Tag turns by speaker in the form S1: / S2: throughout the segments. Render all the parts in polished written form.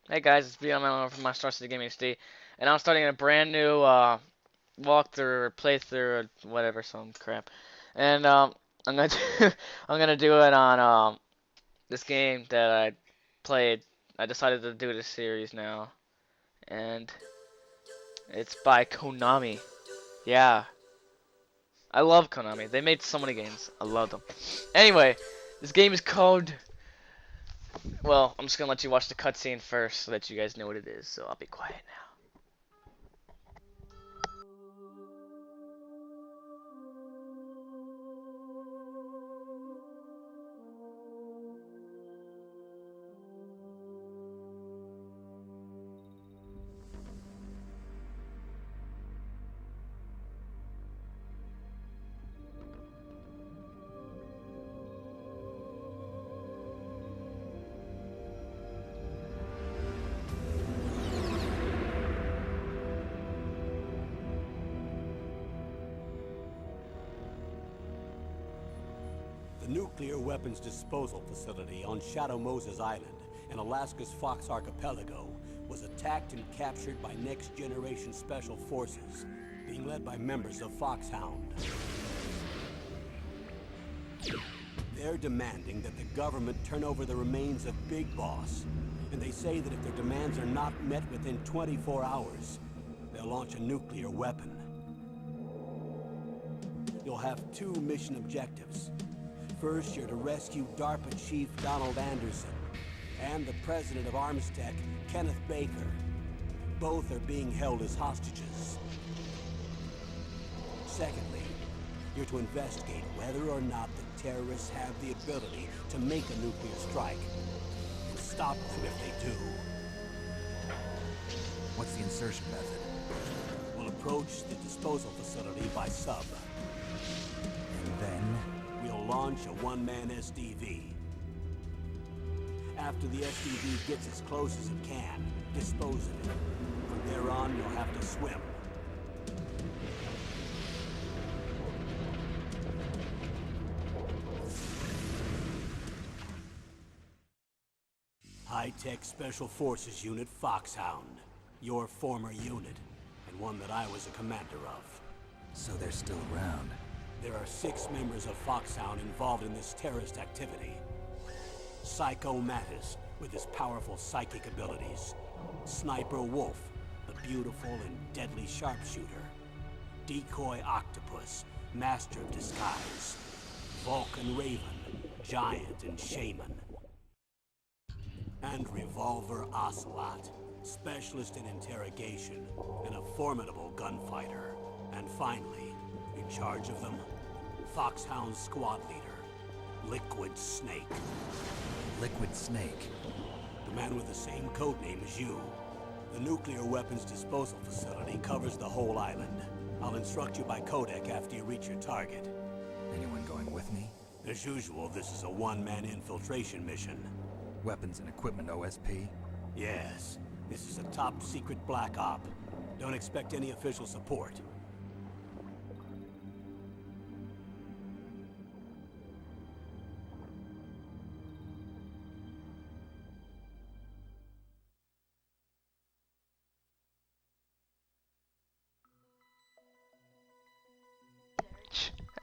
S1: Hey guys, it's BLMAN01 from my Star City Gaming HD, and I'm starting a brand new walkthrough or playthrough or whatever, some crap. And I'm gonna do, I'm gonna do it on this game that I played. I decided to do this series now, and it's by Konami. Yeah, I love Konami. They made so many games. I love them. Anyway, this game is called. Well, I'm just gonna let you watch the cutscene first so that you guys know what it is. So I'll be quiet now.
S2: The nuclear weapons disposal facility on Shadow Moses Island in Alaska's Fox Archipelago was attacked and captured by next-generation special forces, being led by members of Foxhound. They're demanding that the government turn over the remains of Big Boss, and they say that if their demands are not met within 24 hours, they'll launch a nuclear weapon. You'll have two mission objectives. First, you're to rescue DARPA Chief Donald Anderson and the president of Armstech, Kenneth Baker. Both are being held as hostages. Secondly, you're to investigate whether or not the terrorists have the ability to make a nuclear strike and stop them if they do.
S3: What's the insertion method?
S2: We'll approach the disposal facility by sub.
S3: And then?
S2: We'll launch a one-man SDV. After the SDV gets as close as it can, dispose of it. From there on, you'll have to swim. High-Tech Special Forces Unit Foxhound. Your former unit, and one that I was a commander of.
S3: So they're still around.
S2: There are 6 members of Foxhound involved in this terrorist activity. Psycho Mattis, with his powerful psychic abilities. Sniper Wolf, the beautiful and deadly sharpshooter. Decoy Octopus, master of disguise. Vulcan Raven, giant and shaman. And Revolver Ocelot, specialist in interrogation and a formidable gunfighter. And finally, in charge of them, Foxhound squad leader, Liquid Snake.
S3: Liquid Snake?
S2: The man with the same codename as you. The nuclear weapons disposal facility covers the whole island. I'll instruct you by codec after you reach your target.
S3: Anyone going with me?
S2: As usual, this is a one-man infiltration mission.
S3: Weapons and equipment OSP?
S2: Yes, this is a top-secret black op. Don't expect any official support.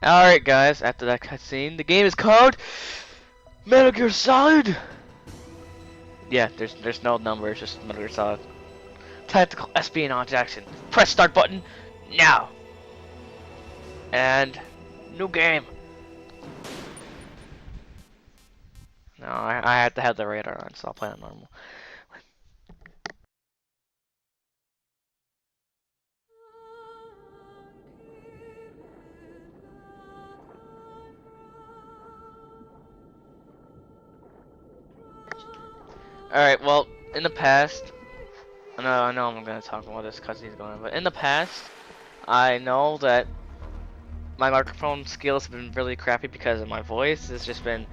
S1: Alright guys, after that cutscene, the game is called Metal Gear Solid! Yeah, there's no numbers, just Metal Gear Solid. Tactical espionage action. Press start button now! And new game. No, I have to have the radar on, so I'll play on normal. Alright, well, in the past, I know I'm gonna talk about this cutscene's going on, but in the past, I know that my microphone skills have been really crappy because of my voice. It's just been,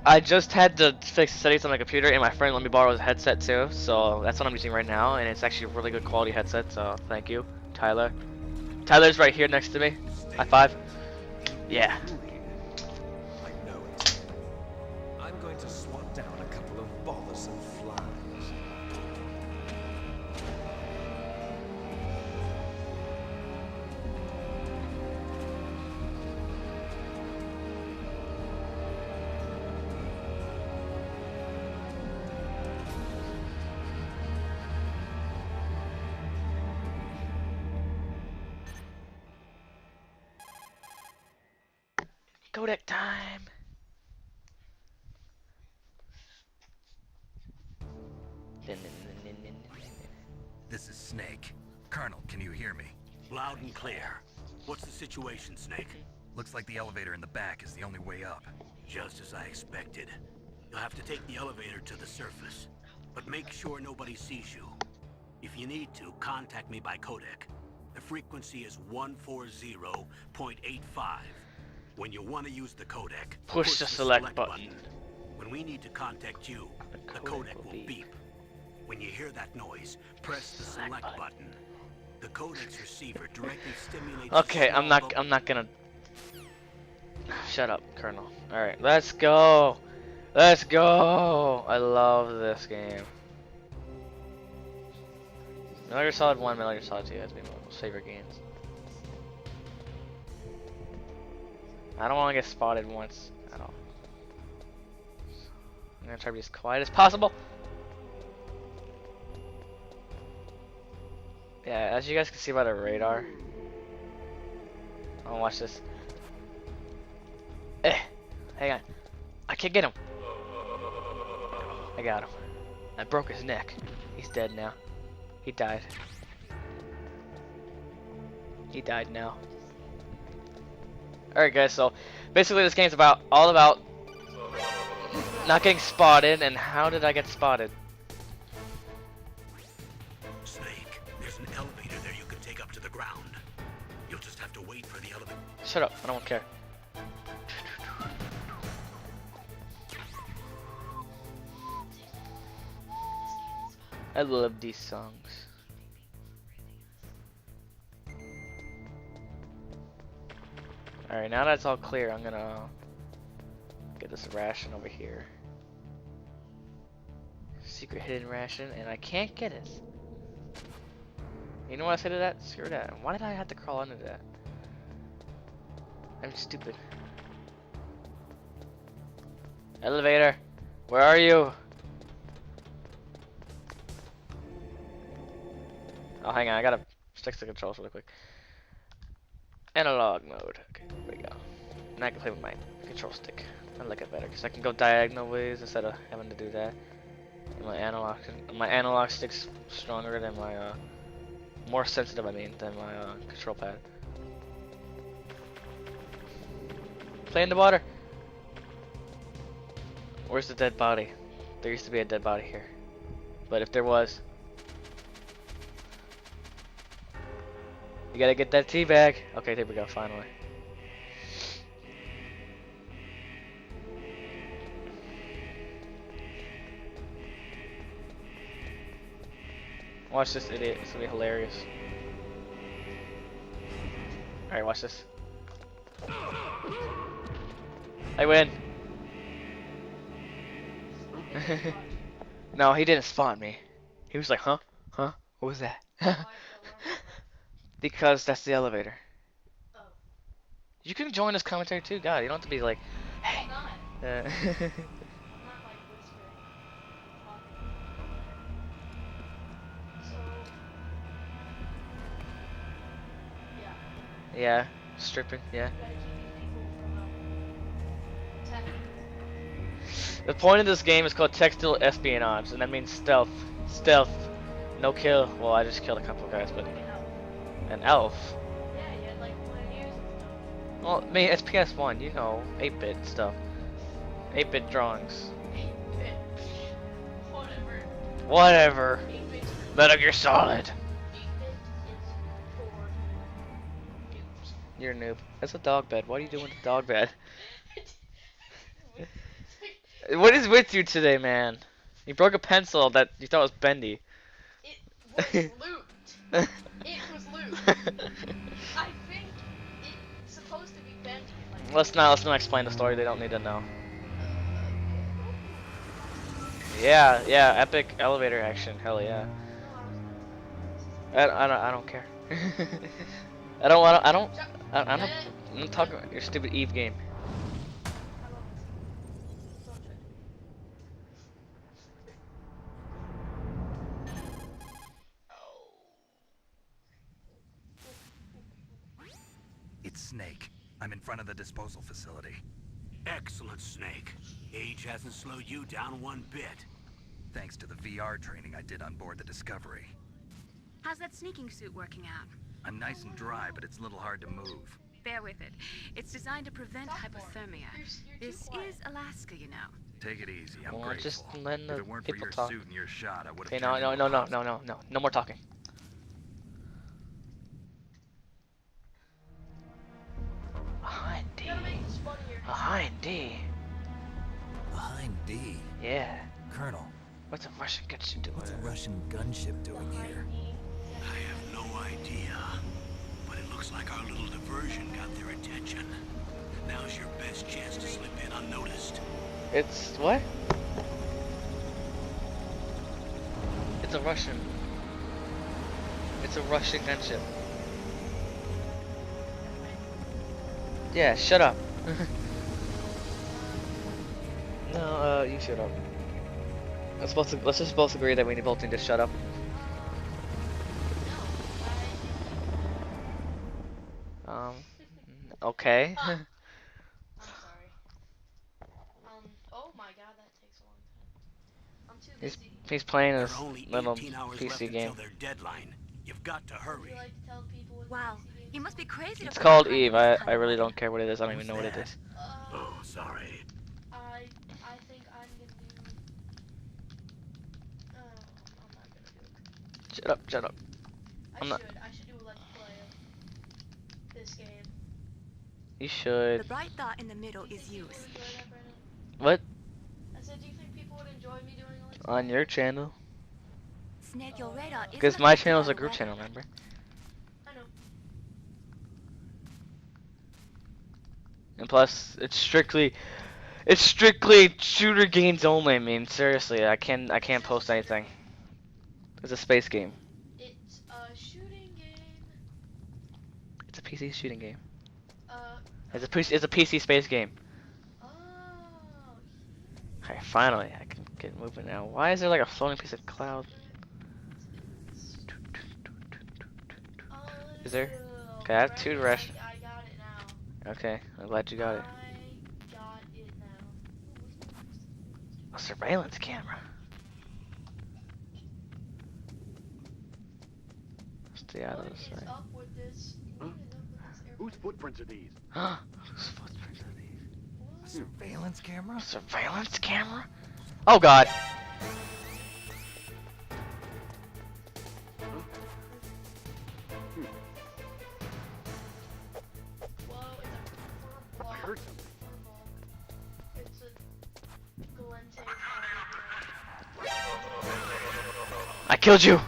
S1: I just had to fix the settings on my computer, and my friend let me borrow his headset too, so that's what I'm using right now, and it's actually a really good quality headset, so thank you, Tyler. Tyler's right here next to me. High five. Yeah.
S4: I know it. I'm going to swat down a couple of bothersome flies.
S1: codec time.
S3: This is Snake. Colonel, can you hear me?
S2: Loud and clear. What's the situation, Snake?
S3: Looks like the elevator in the back is the only way up.
S2: Just as I expected. You'll have to take the elevator to the surface. But make sure nobody sees you. If you need to, contact me by codec. The frequency is 140.85. When you want to use the codec,
S1: Push the select button.
S2: When we need to contact you, the codec will beep. When you hear that noise, press the select button. The codec's receiver directly stimulates.
S1: Okay, I'm not gonna. Shut up, Colonel. All right, let's go. Let's go. I love this game. Metal Gear Solid 1, Metal Gear Solid 2 has been my most favorite games. I don't want to get spotted once at all. I'm gonna try to be as quiet as possible. Yeah, as you guys can see by the radar. Oh, watch this. Hang on. I can't get him. I got him. I broke his neck. He's dead now. He died. He died now. Alright guys, so basically this game's all about not getting spotted, and how did I get spotted?
S2: Snake, there's an elevator there you can take up to the ground. You'll just have to wait for the elevator.
S1: Shut up, I don't care. I love these songs. Alright, now that's all clear, I'm gonna get this ration over here. Secret hidden ration, and I can't get it. You know what I say to that? Screw that. Why did I have to crawl under that? I'm stupid. Elevator, where are you? Oh, hang on, I gotta fix the controls really quick. Analog mode. Okay, there we go. Now I can play with my control stick. I like it better because I can go diagonal ways instead of having to do that. And my analog stick's stronger than my more sensitive. I mean, than my control pad. Play in the water. Where's the dead body? There used to be a dead body here, but if there was. You gotta get that tea bag. Okay, there we go, finally. Watch this idiot, it's gonna be hilarious. Alright, watch this. I win! No, he didn't spawn me. He was like, huh? Huh? What was that? Because that's the elevator. Oh. You can join this commentary too. God, you don't have to be like, hey. I'm not like whispering. So, yeah. Yeah, stripping. Yeah. The point of this game is called textile espionage, and that means stealth. Stealth. No kill. Well, I just killed a couple of guys, but. An elf? Yeah, you had like 1 years and stuff. Well, I mean, it's PS1, you know, 8-bit stuff. 8-bit drawings. 8-bit. Whatever. Whatever. 8-bit. Metal Gear Solid. 8-bit is for noobs. You're a noob. That's a dog bed. What are you doing with the dog bed? What is with you today, man? You broke a pencil that you thought was bendy. It was loot. It was loot. I think it's supposed to be bendy. Like let's not explain the story. They don't need to know. Yeah, epic elevator action. Hell yeah. I don't care. I'm talking about your stupid Eve game.
S3: It's Snake. I'm in front of the disposal facility.
S2: Excellent, Snake. Age hasn't slowed you down one bit.
S3: Thanks to the VR training I did on board the Discovery.
S4: How's that sneaking suit working out?
S3: I'm nice and dry, but it's a little hard to move.
S4: Bear with it. It's designed to prevent hypothermia. This is Alaska, you know.
S3: Take it easy, I'm
S1: Well,
S3: grateful.
S1: just letting
S3: If
S1: the
S3: it weren't for
S1: people
S3: your
S1: talk.
S3: suit and your shot, I would have
S1: Okay, no more talking. Behind D. Behind D.
S5: Behind D.
S1: Yeah.
S5: Colonel,
S1: What's a Russian gunship doing?
S5: what's a Russian gunship doing here?
S2: I have no idea. But it looks like our little diversion got their attention. Now's your best chance to slip in unnoticed.
S1: It's what? It's a Russian. It's a Russian gunship. Yeah, shut up. No, you shut up. Let's just both agree that we both need to shut up. Okay.
S6: I'm sorry. Oh my god, that takes a long time. I'm too busy.
S1: He's playing
S2: There
S1: this
S2: are only
S1: little
S2: 18 hours left
S1: PC
S2: until
S1: game.
S2: their deadline. You've got to
S6: Would
S2: hurry.
S6: you like to tell people what
S4: Wow,
S6: the PC
S4: you
S6: game
S4: must be crazy.
S1: It's
S4: to
S1: called
S4: play
S1: Eve.
S4: behind this
S1: I
S4: kind of
S1: really
S4: weather.
S1: don't care what it is. I don't even
S2: Who's
S1: know what it
S2: that?
S1: is.
S2: Oh, sorry.
S6: I think I'm gonna do. Oh, I'm not gonna do it.
S1: Shut up, shut up. I'm not-
S6: I should do a let's play of this game.
S1: You
S4: The
S1: should.
S4: bright dot in the middle
S6: Do you
S4: is
S6: think
S4: use.
S6: people would enjoy that, Brennan?
S1: What?
S6: I said, do you think people would enjoy me doing a let's play?
S1: On your channel?
S4: Snake, your radar isn't
S1: Because my
S4: affected
S1: channel is
S4: by
S1: a
S4: the
S1: group
S4: weather.
S1: channel, remember?
S6: I know.
S1: And plus, it's strictly shooter games only. I mean, seriously, I can't post anything. It's a space game.
S6: It's a shooting game.
S1: It's a PC shooting game.
S6: Uh,
S1: It's a PC space game.
S6: oh.
S1: Okay, finally, I can get moving now. Why is there like a floating piece of cloud? Is there? Okay, I have two
S6: Brennan,
S1: rush.
S6: I got it now.
S1: Okay, I'm glad you got it.
S6: I got it now.
S1: A surveillance camera. Stay out of
S6: What
S1: the
S6: is
S1: sight.
S6: up with this? What is up with this airplane?
S7: Whose footprints are these?
S1: Whose footprints are these?
S6: What?
S5: Surveillance camera?
S1: Surveillance camera? Oh god!
S6: Whoa, it's a
S7: I heard something.
S6: furball. It's a Galente.
S1: I killed you!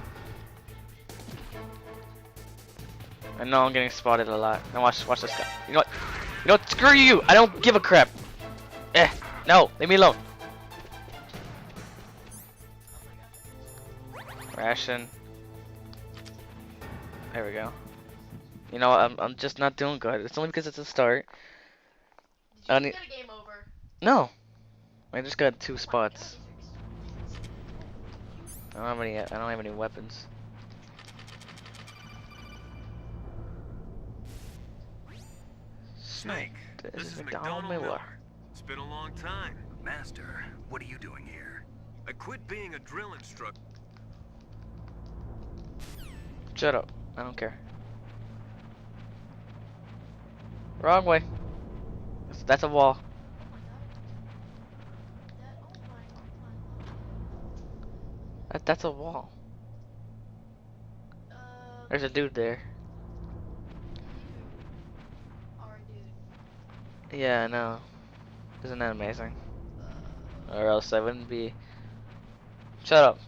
S1: I know I'm getting spotted a lot. Now watch this guy. You know what? You know what? Screw you! I don't give a crap! No! Leave me alone! Ration. There we go. You know what? I'm just not doing good. It's only because it's a start. I
S6: Did you
S1: need-
S6: get a game over?
S1: No! I just got 2 spots. I don't have any weapons.
S8: Snake,
S1: This is
S8: McDonald
S1: McDonald Miller.
S8: It's been a long time.
S3: Master, what are you doing here?
S8: I quit being a drill instructor.
S1: Shut up. I don't care. Wrong way. That's a wall. That's a wall. There's a dude there. Yeah, I know. Isn't that amazing? Or else I wouldn't be. Shut up.